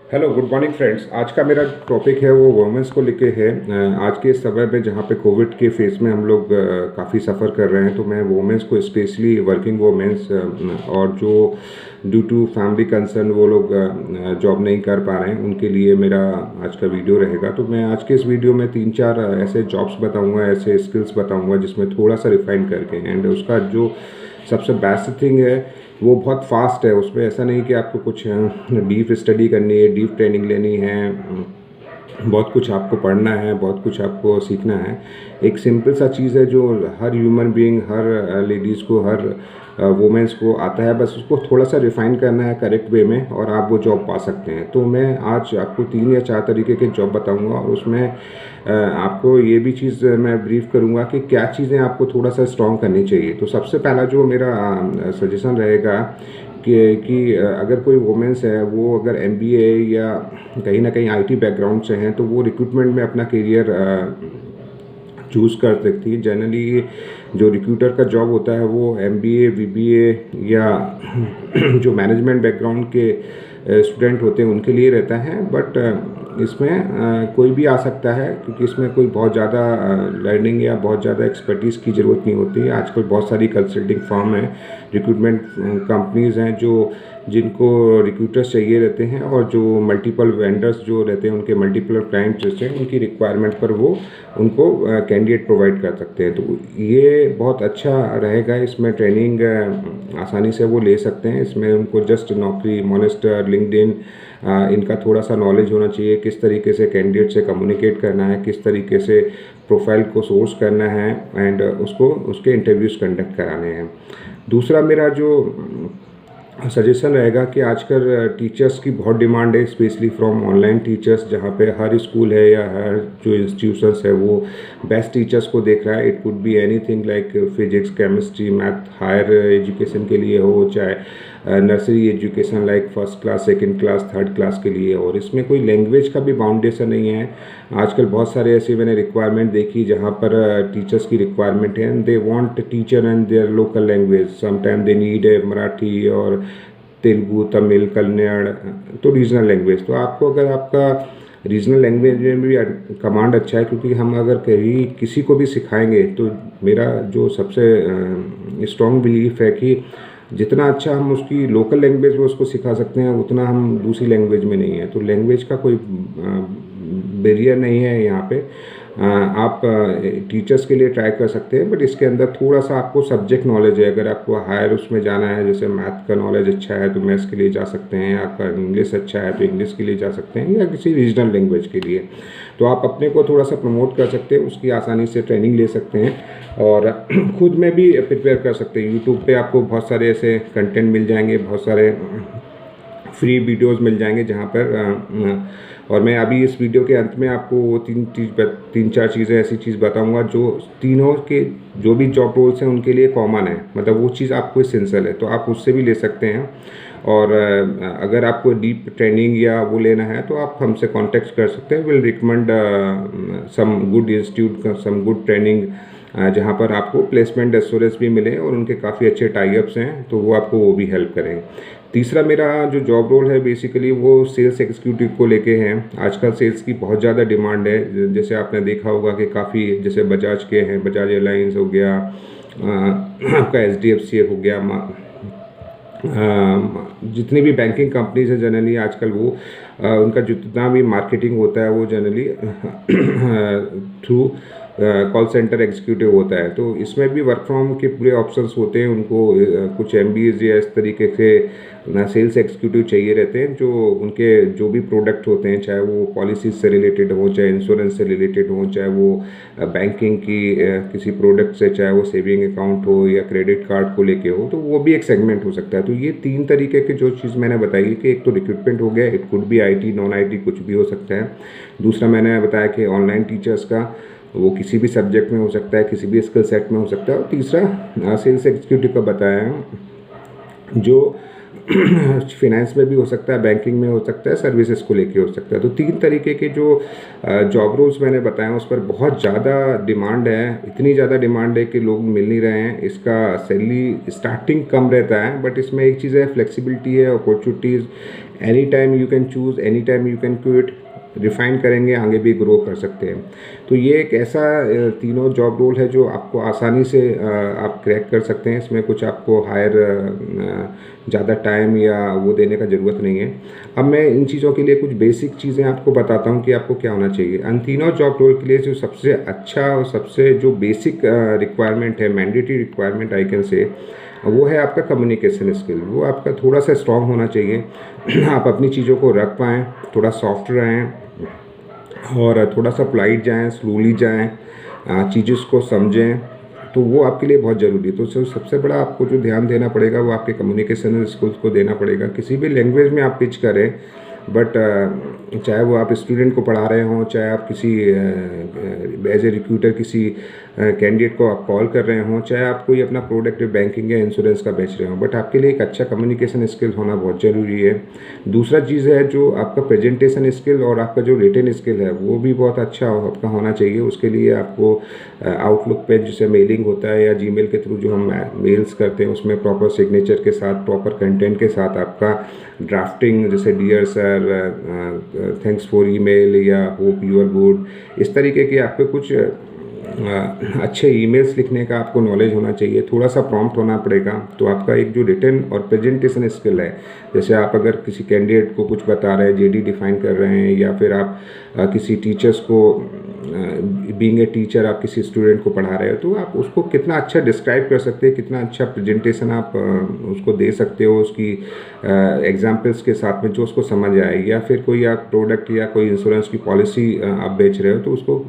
Hello, good morning friends. आज का मेरा टॉपिक है वो वुमेंस को लेके है। आज के समय में जहाँ पे कोविड के फेज में हम लोग काफ़ी सफ़र कर रहे हैं, तो मैं वुमेंस को स्पेशली वर्किंग वुमेंस और जो ड्यू टू फैमिली कंसर्न वो लोग जॉब नहीं कर पा रहे हैं, उनके लिए मेरा आज का वीडियो रहेगा। तो मैं आज के इस वीडियो में 3-4 ऐसे जॉब्स बताऊंगा, ऐसे स्किल्स बताऊंगा जिसमें थोड़ा सा रिफाइन करके, एंड उसका जो सबसे बेस्ट थिंग है वो बहुत फास्ट है। उसमें ऐसा नहीं कि आपको कुछ डीप स्टडी करनी है, डीप ट्रेनिंग लेनी है, बहुत कुछ आपको पढ़ना है, बहुत कुछ आपको सीखना है। एक सिंपल सा चीज़ है जो हर ह्यूमन बीइंग, हर लेडीज़ को, हर वुमेंस को आता है, बस उसको थोड़ा सा रिफाइन करना है करेक्ट वे में, और आप वो जॉब पा सकते हैं। तो मैं आज आपको 3 या 4 तरीके के जॉब बताऊंगा, और उसमें आपको ये भी चीज़ मैं ब्रीफ करूंगा कि क्या चीज़ें आपको थोड़ा सा स्ट्रॉन्ग करनी चाहिए। तो सबसे पहला जो मेरा सजेशन रहेगा कि अगर कोई वुमेंस है, वो अगर एमबीए या कहीं ना कहीं आईटी बैकग्राउंड से हैं, तो वो रिक्रूटमेंट में अपना करियर चूज़ कर सकती है। जनरली जो रिक्रूटर का जॉब होता है वो एमबीए, बीबीए या जो मैनेजमेंट बैकग्राउंड के स्टूडेंट होते हैं उनके लिए रहता है। बट इसमें कोई भी आ सकता है, क्योंकि इसमें कोई बहुत ज़्यादा लर्निंग या बहुत ज़्यादा एक्सपर्टीज़ की ज़रूरत नहीं होती है। आजकल बहुत सारी कंसल्टिंग फर्म हैं, रिक्रूटमेंट कंपनीज़ हैं जो जिनको रिक्रूटर्स चाहिए रहते हैं, और जो मल्टीपल वेंडर्स जो रहते हैं, उनके मल्टीपल क्लाइंट्स रहते हैं, उनकी रिक्वायरमेंट पर वो उनको कैंडिडेट प्रोवाइड कर सकते हैं। तो ये बहुत अच्छा रहेगा। इसमें ट्रेनिंग आसानी से वो ले सकते हैं। इसमें उनको जस्ट नौकरी, मॉनिस्टर, लिंक्डइन, इनका थोड़ा सा नॉलेज होना चाहिए, किस तरीके से कैंडिडेट से कम्युनिकेट करना है, किस तरीके से प्रोफाइल को सोर्स करना है, एंड उसको उसके इंटरव्यूज़ कंडक्ट कराने हैं। दूसरा मेरा जो सजेशन रहेगा कि आजकल टीचर्स की बहुत डिमांड है, स्पेशली फ्रॉम ऑनलाइन टीचर्स, जहाँ पे हर स्कूल है या हर जो इंस्टीट्यूशंस है वो बेस्ट टीचर्स को देख रहा है। It could be anything like physics, chemistry, math, higher education के लिए हो, चाहे nursery education like first class, second class, third class के लिए। और इसमें कोई लैंग्वेज का भी बाउंडेशन नहीं है। आजकल बहुत सारे ऐसे मैंने रिक्वायरमेंट देखी जहाँ पर टीचर्स की रिक्वायरमेंट है, and they want teacher and their local language. Sometime they need है मराठी और तेलुगु, तमिल, कन्नड़, तो रीजनल लैंग्वेज। तो आपको अगर आपका रीजनल लैंग्वेज में भी कमांड अच्छा है, क्योंकि हम अगर कहीं किसी को भी सिखाएंगे, तो मेरा जो सबसे स्ट्रॉन्ग बिलीफ है कि जितना अच्छा हम उसकी लोकल लैंग्वेज में उसको सिखा सकते हैं, उतना हम दूसरी लैंग्वेज में नहीं है। तो लैंग्वेज का कोई बैरियर नहीं है यहाँ पे। आप टीचर्स के लिए ट्राई कर सकते हैं, बट इसके अंदर थोड़ा सा आपको सब्जेक्ट नॉलेज है। अगर आपको हायर उसमें जाना है, जैसे मैथ का नॉलेज अच्छा है तो मैथ्स के लिए जा सकते हैं, आपका इंग्लिश अच्छा है तो इंग्लिश के लिए जा सकते हैं, या किसी रीजनल लैंग्वेज के लिए। तो आप अपने को थोड़ा सा प्रमोट कर सकते हैं, उसकी आसानी से ट्रेनिंग ले सकते हैं, और खुद में भी प्रिपेयर कर सकते हैं। यूट्यूब पे आपको बहुत सारे ऐसे कंटेंट मिल जाएंगे, बहुत सारे फ्री वीडियोस मिल जाएंगे जहाँ पर और मैं अभी इस वीडियो के अंत में आपको वो 3-4 चीज़ें, ऐसी चीज़ बताऊंगा जो तीनों के जो भी जॉब रोल्स हैं उनके लिए कॉमन है, मतलब वो चीज़ आपको एसेंशियल है, तो आप उससे भी ले सकते हैं। और अगर आपको डीप ट्रेनिंग या वो लेना है तो आप हमसे कांटेक्ट कर सकते हैं। Will recommend some good institute, some good training, जहाँ पर आपको प्लेसमेंट एश्योरेंस भी मिले, और उनके काफ़ी अच्छे टाई-अप्स हैं, तो वो आपको वो भी हेल्प करेंगे। तीसरा मेरा जो जॉब रोल है बेसिकली वो सेल्स एग्जीक्यूटिव को लेके हैं। आजकल सेल्स की बहुत ज़्यादा डिमांड है। जैसे आपने देखा होगा कि काफ़ी, जैसे बजाज के हैं, बजाज एयरलाइंस हो गया, आपका एचडीएफसी हो गया, जितनी भी बैंकिंग कंपनीज है जनरली आजकल वो उनका जितना भी मार्केटिंग होता है वो generally through call centre executive होता है। तो इसमें भी वर्क फ्रॉम के पूरे ऑप्शंस होते हैं। उनको कुछ एमबीएज या इस तरीके से सेल्स एग्जीक्यूटिव चाहिए रहते हैं, जो उनके जो भी प्रोडक्ट होते हैं, चाहे वो पॉलिसीज से रिलेटेड हो, चाहे इंश्योरेंस से रिलेटेड हो, चाहे वो बैंकिंग की किसी प्रोडक्ट से, चाहे वो सेविंग अकाउंट हो या क्रेडिट कार्ड को लेके हो, तो वो भी एक सेगमेंट हो सकता है। तो ये 3 तरीके के जो चीज़ मैंने बताई कि एक तो रिक्रूटमेंट हो गया, it could B IT, non IT, कुछ भी हो सकता है। दूसरा मैंने बताया कि ऑनलाइन टीचर्स का, वो किसी भी सब्जेक्ट में हो सकता है, किसी भी स्किल सेट में हो सकता है। और तीसरा सेल्स एग्जीक्यूटिव का बताया है, जो फिनेंस में भी हो सकता है, बैंकिंग में हो सकता है, सर्विसेज को लेके हो सकता है। तो 3 तरीके के जो जॉब रोल्स मैंने बताए उस पर बहुत ज़्यादा डिमांड है, इतनी ज़्यादा डिमांड है कि लोग मिल नहीं रहे हैं। इसका सैलरी स्टार्टिंग कम रहता है, बट इसमें एक चीज़ है, फ्लेक्सिबिलिटी है, opportunities, any time you can choose, any time you can quit, refine करेंगे आगे भी ग्रो कर सकते हैं। तो ये एक ऐसा तीनों जॉब रोल है जो आपको आसानी से आप क्रैक कर सकते हैं। इसमें कुछ आपको हायर ज़्यादा टाइम या वो देने का ज़रूरत नहीं है। अब मैं इन चीज़ों के लिए कुछ बेसिक चीज़ें आपको बताता हूँ कि आपको क्या होना चाहिए। इन तीनों जॉब रोल के लिए जो सबसे अच्छा और सबसे जो बेसिक रिक्वायरमेंट है, mandatory requirement I can say, वो है आपका कम्युनिकेशन स्किल। वो आपका थोड़ा सा स्ट्रांग होना चाहिए। आप अपनी चीज़ों को रख पाएँ, थोड़ा सॉफ्ट रहें और थोड़ा सा पोलाइट जाएँ, स्लोली जाएँ, चीज़ों को समझें। तो वो आपके लिए बहुत ज़रूरी है। तो सबसे बड़ा आपको जो ध्यान देना पड़ेगा वो आपके कम्युनिकेशन स्किल्स को देना पड़ेगा। किसी भी लैंग्वेज में आप पिच करें, बट चाहे वो आप स्टूडेंट को पढ़ा रहे हों, चाहे आप किसी एज ए रिक्रूटर किसी कैंडिडेट को आप कॉल कर रहे हों, चाहे आप कोई अपना प्रोडक्ट बैंकिंग या इंश्योरेंस का बेच रहे हों, बट आपके लिए एक अच्छा कम्युनिकेशन स्किल होना बहुत ज़रूरी है। दूसरा चीज़ है जो आपका प्रेजेंटेशन स्किल और आपका जो रिटन स्किल है वो भी बहुत अच्छा आपका होना चाहिए। उसके लिए आपको आउटलुक पे जैसे मेलिंग होता है या जीमेल के थ्रू जो हम मेल्स करते हैं उसमें प्रॉपर सिग्नेचर के साथ, प्रॉपर कंटेंट के साथ आपका ड्राफ्टिंग, जैसे dear sir, thanks for email या होप यू आर गुड, इस तरीके के आपके कुछ अच्छे ईमेल्स लिखने का आपको नॉलेज होना चाहिए। थोड़ा सा प्रॉम्प्ट होना पड़ेगा। तो आपका एक जो रिटन और प्रेजेंटेशन स्किल है, जैसे आप अगर किसी कैंडिडेट को कुछ बता रहे हैं, जेडी डिफाइन कर रहे हैं, या फिर आप किसी टीचर्स को बीइंग ए टीचर आप किसी स्टूडेंट को पढ़ा रहे हो, तो आप उसको कितना अच्छा डिस्क्राइब कर सकते हैं, कितना अच्छा प्रेजेंटेशन आप उसको दे सकते हो उसकी एग्जाम्पल्स के साथ में जो उसको समझ आए। या फिर कोई आप प्रोडक्ट या कोई इंश्योरेंस की पॉलिसी आप बेच रहे हो, तो उसको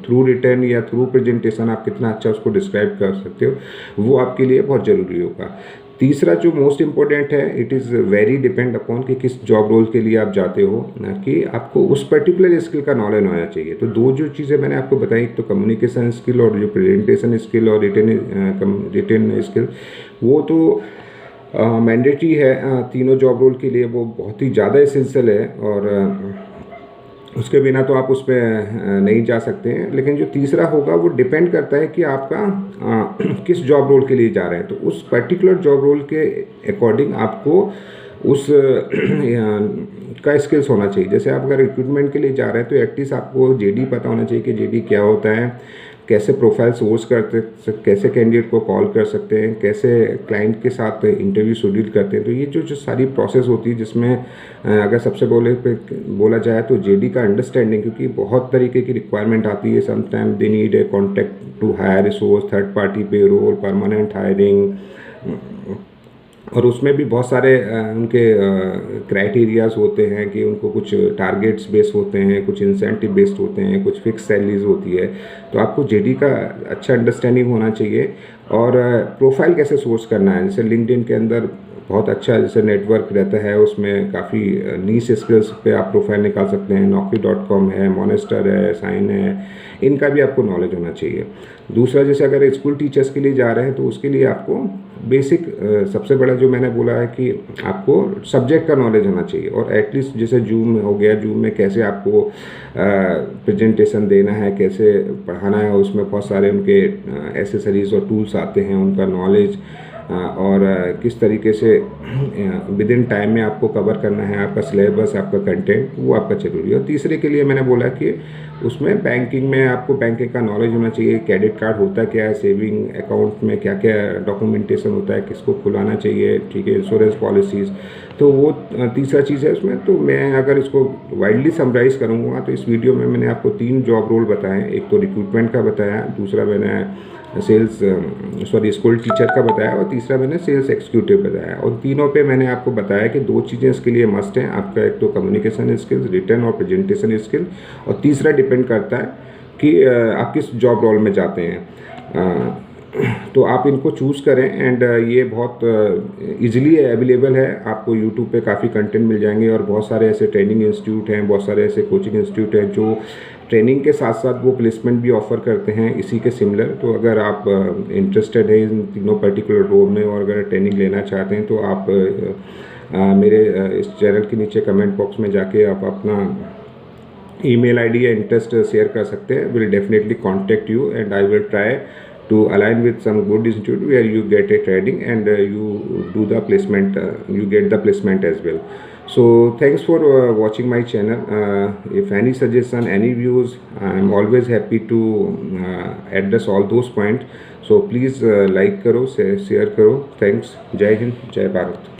थ्रू रिटर्न या थ्रू प्रेजेंटेशन आप कितना अच्छा उसको डिस्क्राइब कर सकते हो, वो आपके लिए बहुत ज़रूरी होगा। तीसरा जो मोस्ट इम्पोर्टेंट है, it is very depend upon कि किस जॉब रोल के लिए आप जाते हो, ना कि आपको उस पर्टिकुलर स्किल का नॉलेज होना चाहिए। तो दो जो चीज़ें मैंने आपको बताई, तो कम्युनिकेशन स्किल और जो प्रेजेंटेशन स्किल और रिटन स्किल, वो तो मैंडेटरी है तीनों जॉब रोल के लिए, वो बहुत ही ज़्यादा एसेंशियल है और उसके बिना तो आप उस पर नहीं जा सकते हैं। लेकिन जो तीसरा होगा वो डिपेंड करता है कि आपका किस जॉब रोल के लिए जा रहे हैं। तो उस पर्टिकुलर जॉब रोल के अकॉर्डिंग आपको उस का स्किल्स होना चाहिए। जैसे आप अगर रिक्रूटमेंट के लिए जा रहे हैं तो एटलीस्ट आपको जेडी पता होना चाहिए कि जेडी क्या होता है, कैसे प्रोफाइल सोर्स करते, कैसे कैंडिडेट को कॉल कर सकते हैं, कैसे क्लाइंट के साथ इंटरव्यू शेड्यूल करते हैं। तो ये जो सारी प्रोसेस होती है, जिसमें अगर सबसे बोला जाए तो जेडी का अंडरस्टैंडिंग, क्योंकि बहुत तरीके की रिक्वायरमेंट आती है। Sometime they need a contact to hire resource, third party payroll, permanent hiring, और उसमें भी बहुत सारे उनके क्राइटेरियाज होते हैं कि उनको कुछ टारगेट्स बेस्ड होते हैं, कुछ इंसेंटिव बेस्ड होते हैं, कुछ फिक्स सैलरीज होती है। तो आपको जेडी का अच्छा अंडरस्टैंडिंग होना चाहिए। और प्रोफाइल कैसे सोर्स करना है, जैसे लिंक्डइन के अंदर बहुत अच्छा जैसे नेटवर्क रहता है, उसमें काफ़ी नीश स्किल्स पे आप प्रोफाइल निकाल सकते हैं। naukri.com है, मॉनेस्टर है, साइन है, इनका भी आपको नॉलेज होना चाहिए। दूसरा, जैसे अगर स्कूल टीचर्स के लिए जा रहे हैं तो उसके लिए आपको बेसिक सबसे बड़ा जो मैंने बोला है कि आपको सब्जेक्ट का नॉलेज होना चाहिए। और एटलीस्ट जैसे जूम हो गया, जूम में कैसे आपको प्रेजेंटेशन देना है, कैसे पढ़ाना है, उसमें बहुत सारे उनके एसेसरीज और टूल्स आते हैं, उनका नॉलेज और किस तरीके से विद इन टाइम में आपको कवर करना है आपका सिलेबस, आपका कंटेंट, वो आपका जरूरी है। और तीसरे के लिए मैंने बोला कि उसमें बैंकिंग में आपको बैंकिंग का नॉलेज होना चाहिए। क्रेडिट कार्ड होता क्या है, सेविंग अकाउंट में क्या क्या डॉक्यूमेंटेशन होता है, किसको खुलाना चाहिए, ठीक है, इंश्योरेंस पॉलिसीज़, तो वो तीसरा चीज़ है उसमें। तो मैं अगर इसको वाइडली समराइज़ करूँगा तो इस वीडियो में मैंने आपको 3 जॉब रोल बताए। एक तो रिक्रूटमेंट का बताया, दूसरा मैंने स्कूल टीचर का बताया, और तीसरा मैंने सेल्स एग्जीक्यूटिव बताया। और तीनों पे मैंने आपको बताया कि 2 चीज़ें इसके लिए मस्ट हैं आपका, एक तो कम्युनिकेशन स्किल्स, रिटन और प्रेजेंटेशन स्किल, और तीसरा डिपेंड करता है कि आप किस जॉब रोल में जाते हैं। तो आप इनको चूज़ करें। एंड ये बहुत इजीली अवेलेबल है, आपको यूट्यूब पे काफ़ी कंटेंट मिल जाएंगे, और बहुत सारे ऐसे ट्रेनिंग इंस्टीट्यूट हैं, बहुत सारे ऐसे कोचिंग इंस्टीट्यूट हैं जो ट्रेनिंग के साथ साथ वो प्लेसमेंट भी ऑफ़र करते हैं इसी के सिमिलर। तो अगर आप इंटरेस्टेड है इन तीनों पर्टिकुलर रोल में और अगर ट्रेनिंग लेना चाहते हैं तो आप मेरे इस चैनल के नीचे कमेंट बॉक्स में जाके आप अपना email ID या इंटरेस्ट शेयर कर सकते हैं. Will definitely contact you and I will try to align with some good institute where you get a trading and you do the placement, you get the placement as well. So thanks for watching my channel. If any suggestion, any views, I am always happy to address all those points. So please like करो, share करो. Thanks. जय हिंद, जय भारत.